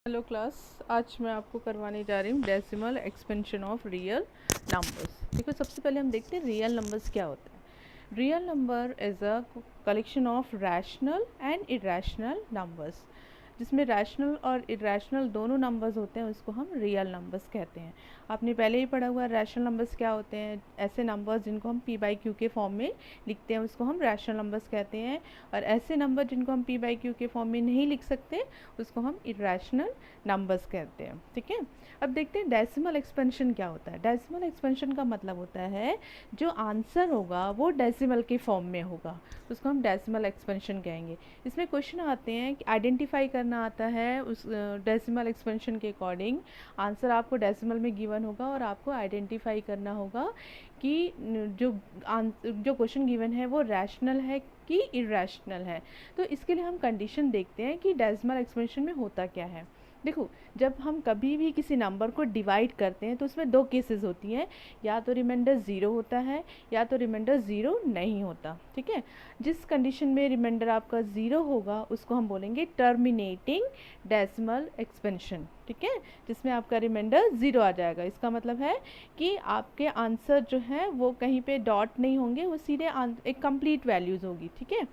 Hello class. आज मैं आपको करवाने जा रही हूँ decimal expansion of real numbers. देखो, सबसे पहले हम देखते हैं रियल नंबर्स क्या होता है। Real number is a collection of rational and irrational numbers. जिसमें रैशनल और इरेशनल दोनों नंबर्स होते हैं उसको हम रियल नंबर्स कहते हैं। आपने पहले ही पढ़ा हुआ है रैशनल नंबर्स क्या होते हैं। ऐसे नंबर्स जिनको हम p/q के फॉर्म में लिखते हैं उसको हम रैशनल नंबर्स कहते हैं, और ऐसे नंबर जिनको हम p/q के फॉर्म में नहीं लिख सकते उसको हम इरेशनल नंबर्स कहते हैं। ठीक है, अब देखते हैं डेसिमल एक्सपेंशन क्या होता है। डेसिमल एक्सपेंशन का मतलब होता है जो आंसर होगा वो डेसिमल के फॉर्म में होगा, उसको हम डेसिमल एक्सपेंशन कहेंगे। इसमें क्वेश्चन आते हैं कि आइडेंटिफाई करना आता है उस डेसिमल एक्सपेंशन के अकॉर्डिंग। आंसर आपको डेसिमल में गिवन होगा और आपको आइडेंटिफाई करना होगा कि जो क्वेश्चन गिवन है वो रैशनल है कि इरेशनल है। तो इसके लिए हम कंडीशन देखते हैं कि डेसिमल एक्सपेंशन में होता क्या है। देखो, जब हम कभी भी किसी नंबर को डिवाइड करते हैं तो उसमें दो केसेस होती हैं, या तो रिमाइंडर ज़ीरो होता है या तो रिमाइंडर ज़ीरो नहीं होता। ठीक है, जिस कंडीशन में रिमाइंडर आपका ज़ीरो होगा उसको हम बोलेंगे टर्मिनेटिंग डेसिमल एक्सपेंशन। ठीक है, जिसमें आपका रिमाइंडर ज़ीरो आ जाएगा। इसका मतलब है कि आपके आंसर जो है वो कहीं पे डॉट नहीं होंगे, वो सीधे एक कंप्लीट वैल्यूज़ होगी। ठीक है,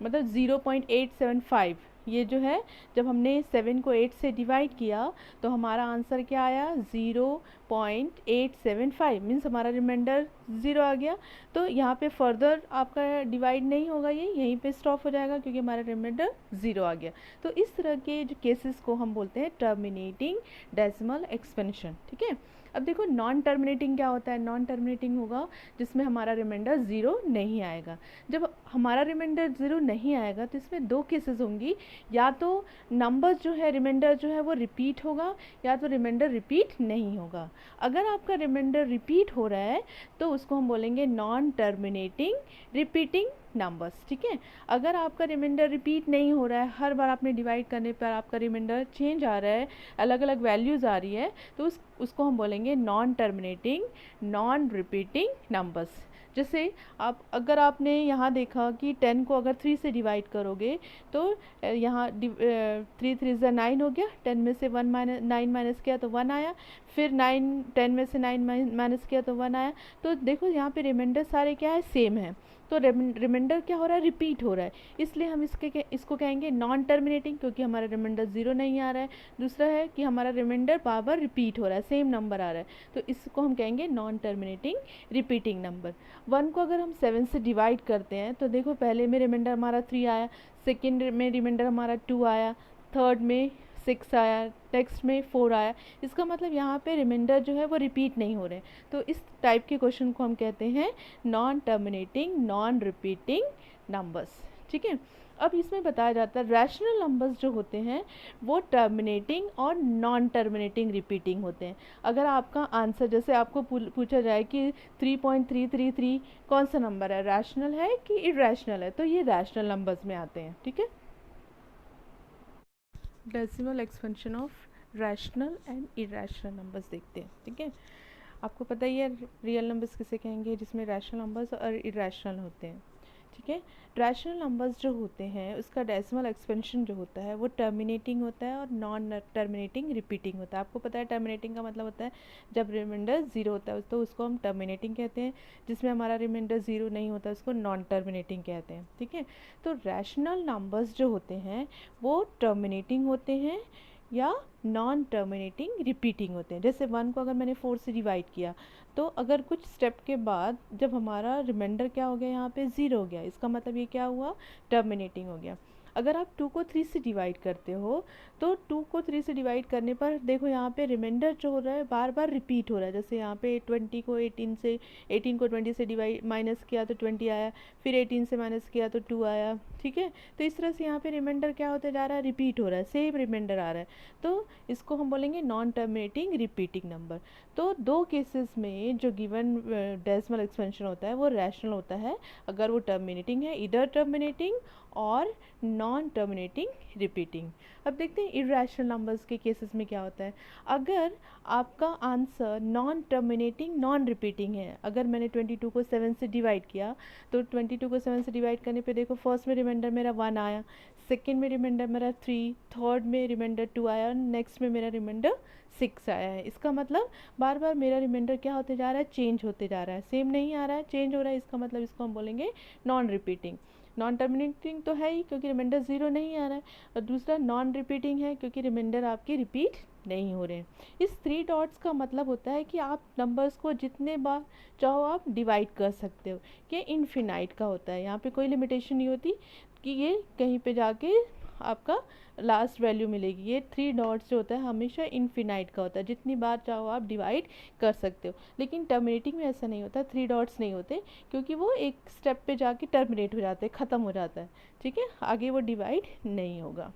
मतलब 0.875 ये जो है, जब हमने 7 को 8 से डिवाइड किया तो हमारा आंसर क्या आया 0.875, मीन्स हमारा रिमाइंडर ज़ीरो आ गया। तो यहाँ पे फर्दर आपका डिवाइड नहीं होगा, ये यहीं पे स्टॉप हो जाएगा क्योंकि हमारा रिमाइंडर ज़ीरो आ गया। तो इस तरह के जो केसेस को हम बोलते हैं टर्मिनेटिंग डेसिमल एक्सपेंशन। ठीक है, अब देखो नॉन टर्मिनेटिंग क्या होता है। नॉन टर्मिनेटिंग होगा जिसमें हमारा रिमाइंडर ज़ीरो नहीं आएगा। जब हमारा रिमाइंडर ज़ीरो नहीं आएगा तो इसमें दो केसेस होंगी, या तो नंबर जो है रिमाइंडर जो है वो रिपीट होगा या तो रिमाइंडर रिपीट नहीं होगा। अगर आपका रिमाइंडर रिपीट हो रहा है तो उसको हम बोलेंगे नॉन टर्मिनेटिंग रिपीटिंग नंबर्स। ठीक है, अगर आपका रिमाइंडर रिपीट नहीं हो रहा है, हर बार आपने डिवाइड करने पर आपका रिमाइंडर चेंज आ रहा है, अलग अलग वैल्यूज़ आ रही है, तो उसको हम बोलेंगे non terminating non repeating numbers. जैसे अगर आपने यहाँ देखा कि 10 को अगर 3 से डिवाइड करोगे तो यहाँ 3 3 9 हो गया, 10 में से 9 माइनस किया तो 1 आया, फिर 10 में से 9 माइनस किया तो 1 आया। तो देखो यहाँ पे रिमाइंडर सारे क्या है, सेम है। तो रिमाइंडर क्या हो रहा है, रिपीट हो रहा है, इसलिए हम इसको कहेंगे नॉन टर्मिनेटिंग, क्योंकि हमारा रिमाइंडर ज़ीरो नहीं आ रहा है। दूसरा है कि हमारा रिमाइंडर बार बार रिपीट हो रहा है, सेम नंबर आ रहा है, तो इसको हम कहेंगे नॉन टर्मिनेटिंग रिपीटिंग नंबर। 1 को अगर हम 7 से डिवाइड करते हैं तो देखो पहले में रिमाइंडर हमारा 3 आया, सेकेंड में रिमाइंडर हमारा 2 आया, थर्ड में 6 आया, नेक्स्ट में 4 आया। इसका मतलब यहाँ पे रिमाइंडर जो है वो रिपीट नहीं हो रहे। तो इस टाइप के क्वेश्चन को हम कहते हैं non terminating non repeating numbers. ठीक है, अब इसमें बताया जाता है रैशनल नंबर्स जो होते हैं वो टर्मिनेटिंग और नॉन टर्मिनेटिंग रिपीटिंग होते हैं। अगर आपका आंसर जैसे आपको पूछा जाए कि 3.333 कौन सा नंबर है, रैशनल है कि इरेशनल है, तो ये रैशनल नंबर्स में आते हैं। ठीक है, decimal expansion of rational and irrational numbers देखते हैं। ठीक है, आपको पता ही है रियल नंबर्स किसे कहेंगे, जिसमें रैशनल नंबर्स और इरेशनल होते हैं। ठीक है, रैशनल नंबर्स जो होते हैं उसका डेसिमल एक्सपेंशन जो होता है वो टर्मिनेटिंग होता है और नॉन टर्मिनेटिंग रिपीटिंग होता है। आपको पता है टर्मिनेटिंग का मतलब होता है जब रिमाइंडर ज़ीरो होता है तो उसको हम टर्मिनेटिंग कहते हैं, जिसमें हमारा रिमाइंडर ज़ीरो नहीं होता उसको नॉन टर्मिनेटिंग कहते हैं। ठीक है, तो रैशनल नंबर्स जो होते हैं वो टर्मिनेटिंग होते हैं या नॉन टर्मिनेटिंग रिपीटिंग होते हैं। जैसे 1 को अगर मैंने 4 से डिवाइड किया तो अगर कुछ स्टेप के बाद जब हमारा रिमाइंडर क्या हो गया, यहाँ पे ज़ीरो हो गया, इसका मतलब ये क्या हुआ, टर्मिनेटिंग हो गया। अगर आप 2 को 3 से डिवाइड करते हो तो 2 को 3 से डिवाइड करने पर देखो यहाँ पे रिमाइंडर जो हो रहा है बार बार रिपीट हो रहा है। जैसे यहाँ पे 20 को 18 को 20 से डिवाइड माइनस किया तो 20 आया, फिर 18 से माइनस किया तो 2 आया। ठीक है, तो इस तरह से यहाँ पे रिमाइंडर क्या होता जा रहा है, रिपीट हो रहा है, सेम रिमाइंडर आ रहा है, तो इसको हम बोलेंगे नॉन टर्मिनेटिंग रिपीटिंग नंबर। तो दो केसेस में जो गिवन डेसिमल एक्सपेंशन होता है वो रैशनल होता है अगर वो टर्मिनेटिंग है, इधर टर्मिनेटिंग और नॉन टर्मिनेटिंग रिपीटिंग। अब देखते हैं इरेशनल नंबर्स के केसेस में क्या होता है। अगर आपका answer non terminating non repeating है, अगर मैंने 22 को 7 से डिवाइड किया तो 22 को 7 से डिवाइड करने पे देखो फर्स्ट में रिमाइंडर मेरा 1 आया, सेकेंड में रिमाइंडर मेरा 3, थर्ड में रिमाइंडर 2 आया, नेक्स्ट में मेरा रिमाइंडर 6 आया है। इसका मतलब बार बार मेरा रिमाइंडर क्या होते जा रहा है, चेंज होते जा रहा है, सेम नहीं आ रहा है, चेंज हो रहा है। इसका मतलब इसको हम बोलेंगे नॉन रिपीटिंग। नॉन टर्मिनेटिंग तो है ही क्योंकि रिमाइंडर 0 नहीं आ रहा है, और दूसरा नॉन रिपीटिंग है क्योंकि रिमाइंडर आपके रिपीट नहीं हो रहे हैं। इस 3 डॉट्स का मतलब होता है कि आप नंबर्स को जितने बार चाहो आप डिवाइड कर सकते हो। ये इनफिनाइट का होता है, यहाँ पे कोई लिमिटेशन नहीं होती कि ये कहीं पे जाके आपका लास्ट वैल्यू मिलेगी। ये 3 डॉट्स जो होता है हमेशा इनफिनाइट का होता है, जितनी बार चाहो आप डिवाइड कर सकते हो। लेकिन टर्मिनेटिंग में ऐसा नहीं होता, 3 डॉट्स नहीं होते क्योंकि वो एक स्टेप पे जाके टर्मिनेट हो जाते हैं, ख़त्म हो जाता है। ठीक है, आगे वो डिवाइड नहीं होगा।